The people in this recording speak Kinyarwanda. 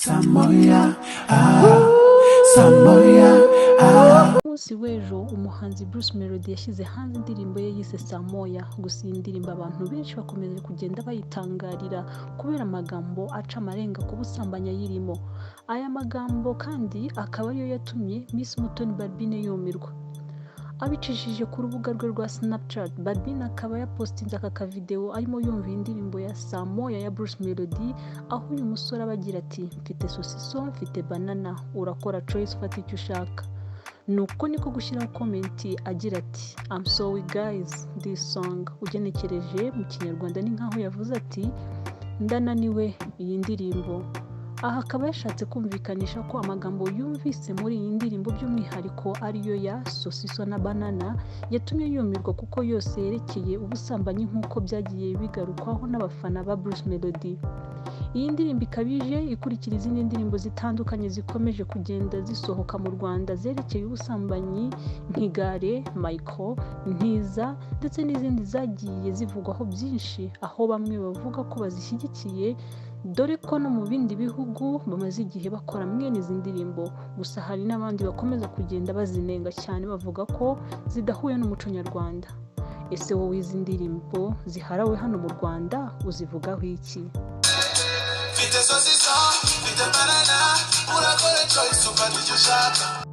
Samoya, Samoya, Umunsi w'ejo umuhanzi Bruce Melody yashyize hanze indirimbo ye yise Samoya. Gusa iyi ndirimbo abantu benshi bakomeje kugenda bayitangarira kubera amagambo aca amarenga ku busambanyi ayirimo. Aya magambo kandi akaba ariyo yatumye Miss Mutoni Balbine yumirwa. Abicishije ku rubuga rwe rwa Snapchat, Balbine akaba yapostinze aka kavideo arimo yumva indirimbo ya Samoya ya Bruce Melody, aho uyu musore aba agira ati mfite sosiso, mfite banana, urakora choice ufata icyo ushaka. Nuko niko gushyiraho komenti agira ati I'm sorry guys this song. Ugenekereje mu kinyarwanda ni nkaho yavuze ati ndananiwe iyi ndirimbo. Aha akaba yashatse kumvikanisha ko amagambo yumvise muri iyi ndirimbo by'umwihariko ariyo ya sosiso na banana yatumye yumirwa, kuko yose yerekeye ubusambanyi nk'uko byagiye bigarukwaho n'abafana ba Bruce Melody. Iyi ndirimbo ikabije ikurikira izindi ndirimbo zitandukanye zikomeje kugenda zisohoka mu Rwanda zerekeye ubusambanyi nk'igare, Michael, Ntiza ndetse n'izindi zagiye zivugwaho byinshi, aho bamwe bavuga ko bazishyigikiye dore ko no mu bindi bihugu bamaze igihe bakora mwene izi ndirimbo. Gusa hari n'abandi bakomeza kugenda bazinenga cyane bavuga ko zidahuye n'umuco nyarwanda. Ese wowe izi ndirimbo ziharawe hano mu Rwanda uzivugaho iki? Fite sosiso, fite banana, urakora choice ufata icyo ushaka.